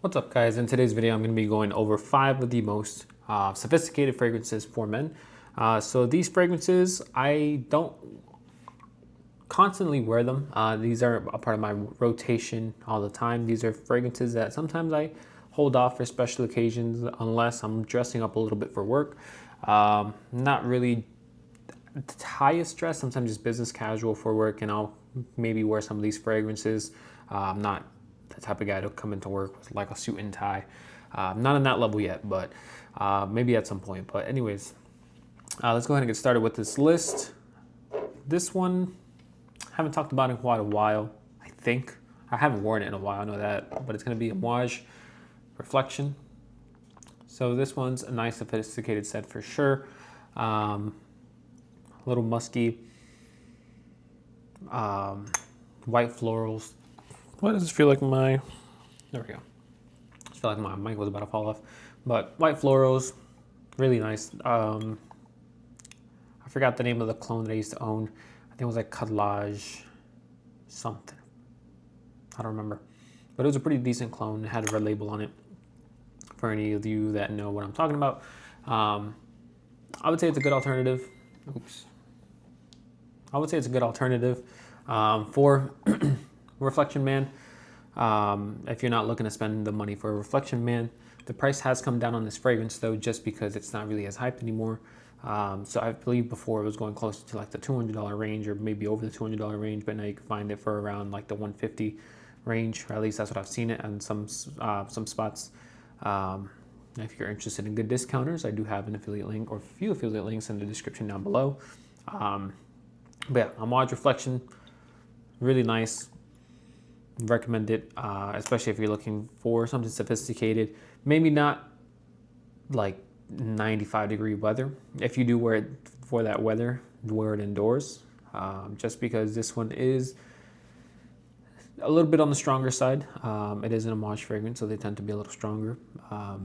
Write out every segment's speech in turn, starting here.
What's up, guys? In today's video, I'm going to be going over 5 of the most sophisticated fragrances for men. So these fragrances, I don't constantly wear them. These are a part of my rotation all the time. These are fragrances that sometimes I hold off for special occasions unless I'm dressing up a little bit for work. Not really the highest dress, sometimes just business casual for work, and I'll maybe wear some of these fragrances. I'm not the type of guy to come into work with like a suit and tie. Not on that level yet, but maybe at some point. But anyways, let's go ahead and get started with this list. This one, I haven't talked about in quite a while, I think. I haven't worn it in a while, I know that, but it's gonna be a Moage Reflection. So this one's a nice sophisticated scent for sure. A little musky, white florals. Why does it feel like there we go. I feel like my mic was about to fall off. But white florals, really nice. I forgot the name of the cologne that I used to own. I think it was like Colognes something. I don't remember. But it was a pretty decent cologne. It had a red label on it. For any of you that know what I'm talking about. I would say it's a good alternative. Oops. I would say it's a good alternative for Reflection Man. If you're not looking to spend the money for a Reflection Man, the price has come down on this fragrance though, just because it's not really as hyped anymore. So I believe before it was going closer to like the $200 range or maybe over the $200 range, but now you can find it for around like the $150 range, or at least that's what I've seen it on some spots. If you're interested in good discounters, I do have an affiliate link or a few affiliate links in the description down below. But yeah, Moage Reflection, really nice. Recommend it, especially if you're looking for something sophisticated. Maybe not like 95-degree weather. If you do wear it for that weather, wear it indoors. Just because this one is a little bit on the stronger side. It is an Moage fragrance, so they tend to be a little stronger. But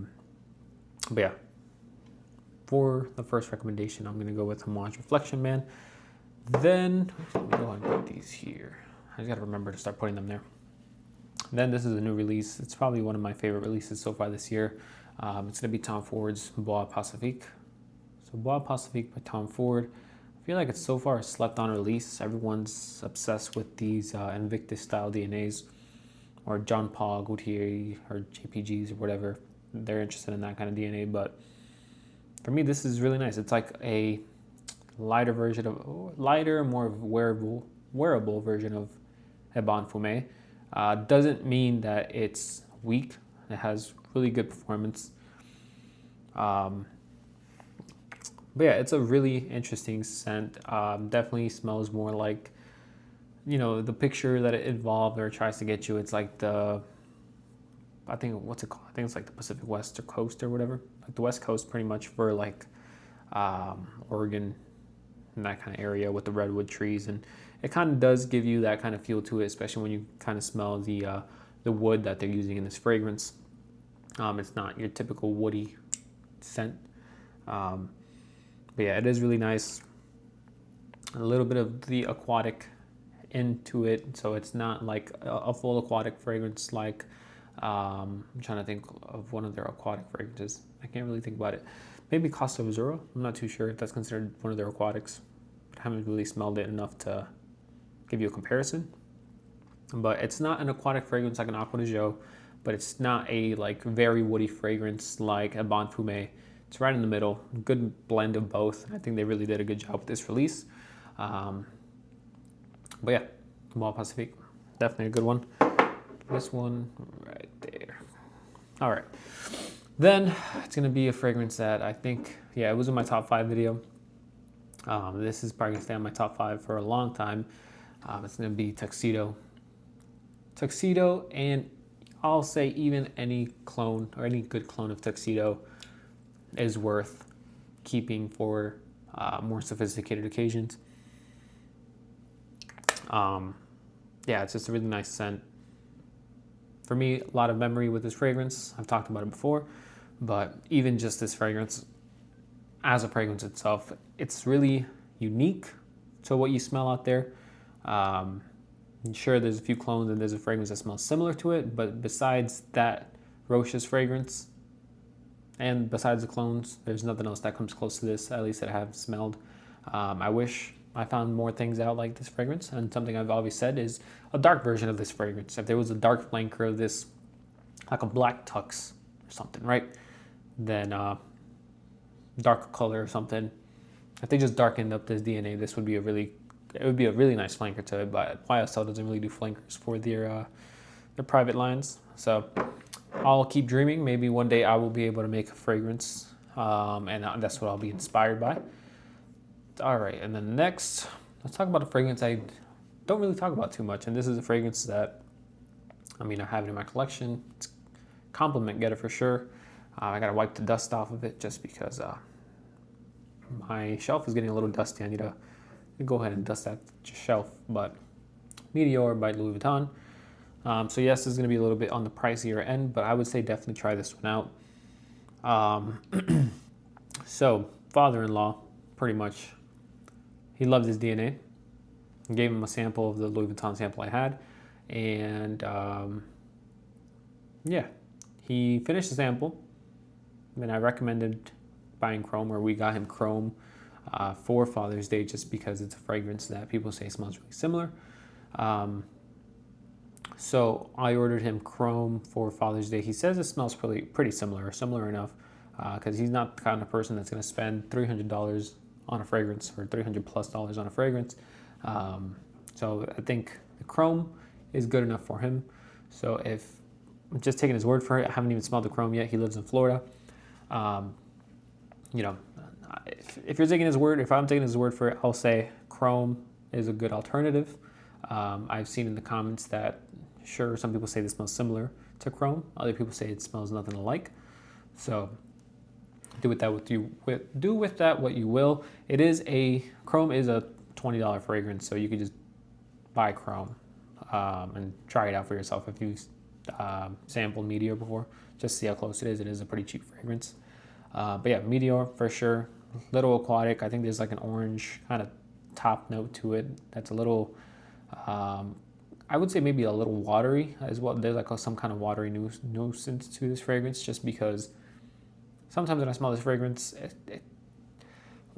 yeah, for the first recommendation, I'm going to go with Moage Reflection Man. Then, let me go ahead and put these here. I just got to remember to start putting them there. Then this is a new release. It's probably one of my favorite releases so far this year. It's going to be Tom Ford's Bois Pacifique. So Bois Pacifique by Tom Ford. I feel like it's so far a slept-on release. Everyone's obsessed with these Invictus-style DNAs, or John Paul Gaultier, or JPGs, or whatever. They're interested in that kind of DNA, but for me, this is really nice. It's like a lighter version of, more wearable version of a Bon Fumé. Doesn't mean that it's weak. It has really good performance. But yeah, it's a really interesting scent. Definitely smells more like, the picture that it involved or tries to get you. It's like what's it called? I think it's like the Pacific West or Coast or whatever. Like the West Coast pretty much for like Oregon and that kind of area with the redwood trees. And it kind of does give you that kind of feel to it, especially when you kind of smell the wood that they're using in this fragrance. It's not your typical woody scent. But yeah, it is really nice. A little bit of the aquatic into it, so it's not like a full aquatic fragrance like I'm trying to think of one of their aquatic fragrances. I can't really think about it. Maybe Costa Azzurra. I'm not too sure if that's considered one of their aquatics. I haven't really smelled it enough to give you a comparison. But it's not an aquatic fragrance like an Acqua di Gio, but it's not a like very woody fragrance like a Bon Fumé. It's right in the middle. Good blend of both. I think they really did a good job with this release. But yeah, Bois Pacifique, definitely a good one. This one right there. All right. Then it's going to be a fragrance that I think, yeah, it was in my top 5 video. This is probably going to stay on my top 5 for a long time. It's going to be Tuxedo. Tuxedo, and I'll say even any clone or any good clone of Tuxedo is worth keeping for more sophisticated occasions. Yeah, it's just a really nice scent. For me, a lot of memory with this fragrance. I've talked about it before, but even just this fragrance as a fragrance itself, it's really unique to what you smell out there. Sure, there's a few clones and there's a fragrance that smells similar to it, but besides that Roche's fragrance. And besides the clones, there's nothing else that comes close to this, at least that I have smelled. I wish I found more things out like this fragrance. And something I've always said is a dark version of this fragrance. If there was a dark flanker of this, like a black tux or something, right? Then darker color or something. If they just darkened up this DNA, this would be a really nice flanker to it. But YSL doesn't really do flankers for their private lines. So I'll keep dreaming. Maybe one day I will be able to make a fragrance, and that's what I'll be inspired by. All right, and then next, let's talk about a fragrance I don't really talk about too much. And this is a fragrance that, I have it in my collection. It's a compliment getter for sure. I gotta wipe the dust off of it just because my shelf is getting a little dusty. I need to go ahead and dust that shelf. But Meteor by Louis Vuitton. So yes, this is going to be a little bit on the pricier end, but I would say definitely try this one out. So father-in-law, pretty much, he loved his DNA. I gave him a sample of the Louis Vuitton sample I had, and yeah, he finished the sample. And I recommended buying Chrome, or we got him Chrome for Father's Day, just because it's a fragrance that people say smells really similar. So I ordered him Chrome for Father's Day. He says it smells pretty similar, or similar enough, because he's not the kind of person that's going to spend $300 on a fragrance, or $300+ on a fragrance. So I think the Chrome is good enough for him. So if I'm just taking his word for it, I haven't even smelled the Chrome yet. He lives in Florida. If you're taking his word, if I'm taking his word for it, I'll say Chrome is a good alternative. I've seen in the comments that, sure, some people say this smells similar to Chrome. Other people say it smells nothing alike. So do with that what you will. Chrome is a $20 fragrance, so you could just buy Chrome and try it out for yourself. If you sampled Meteor before, just see how close it is. It is a pretty cheap fragrance. But yeah, Meteor for sure. Little aquatic. I think there's like an orange kind of top note to it. That's a little, I would say maybe a little watery as well. There's like some kind of watery nuisance to this fragrance, just because sometimes when I smell this fragrance,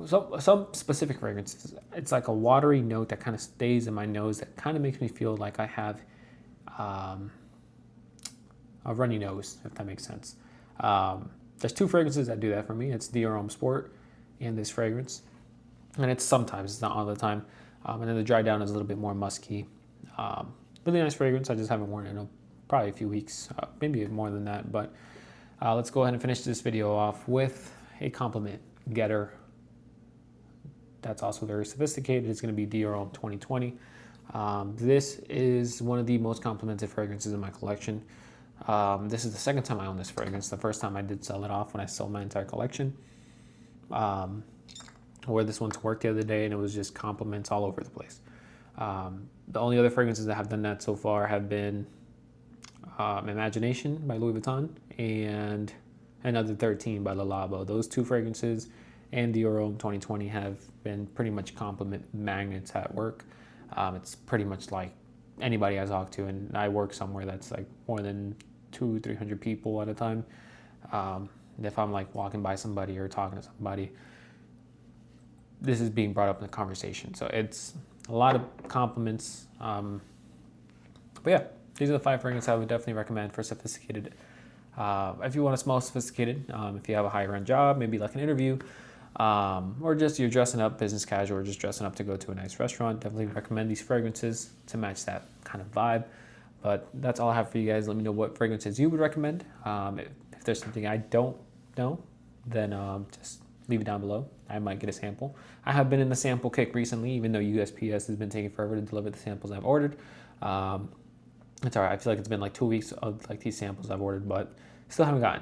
some specific fragrances, it's like a watery note that kind of stays in my nose that kind of makes me feel like I have a runny nose, if that makes sense. There's two fragrances that do that for me. It's Dior Homme Sport and this fragrance. And it's sometimes, it's not all the time. And then the dry down is a little bit more musky. Really nice fragrance. I just haven't worn it in probably a few weeks, maybe more than that. But let's go ahead and finish this video off with a compliment getter that's also very sophisticated. It's going to be Dior Homme 2020. This is one of the most complimented fragrances in my collection. This is the second time I own this fragrance. The first time I did sell it off when I sold my entire collection. I wore this one to work the other day, and it was just compliments all over the place. The only other fragrances that have done that so far have been Imagination by Louis Vuitton and Another 13 by Le Labo. Those two fragrances and Dior Homme 2020 have been pretty much compliment magnets at work. It's pretty much like anybody I talk to, and I work somewhere that's like more than 200-300 people at a time. If I'm like walking by somebody or talking to somebody, this is being brought up in the conversation. So it's a lot of compliments. But yeah, these are the 5 fragrances I would definitely recommend for sophisticated. If you want to smell sophisticated, if you have a higher end job, maybe like an interview, or just you're dressing up business casual, or just dressing up to go to a nice restaurant, definitely recommend these fragrances to match that kind of vibe. But that's all I have for you guys. Let me know what fragrances you would recommend. If there's something I don't know, then just leave it down below. I might get a sample. I have been in the sample kick recently, even though USPS has been taking forever to deliver the samples I've ordered. It's all right. I feel like it's been like 2 weeks of like these samples I've ordered, but still haven't gotten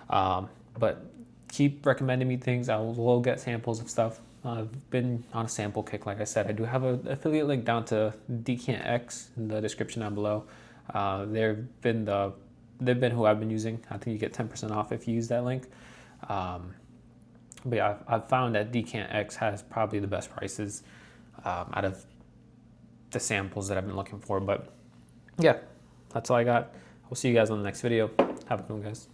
them. But keep recommending me things. I will get samples of stuff. I've been on a sample kick, like I said. I do have an affiliate link down to Decant X in the description down below. They've been who I've been using. I think you get 10% off if you use that link. But yeah, I've found that Decant X has probably the best prices out of the samples that I've been looking for. But yeah, that's all I got. We'll see you guys on the next video. Have a good one, guys.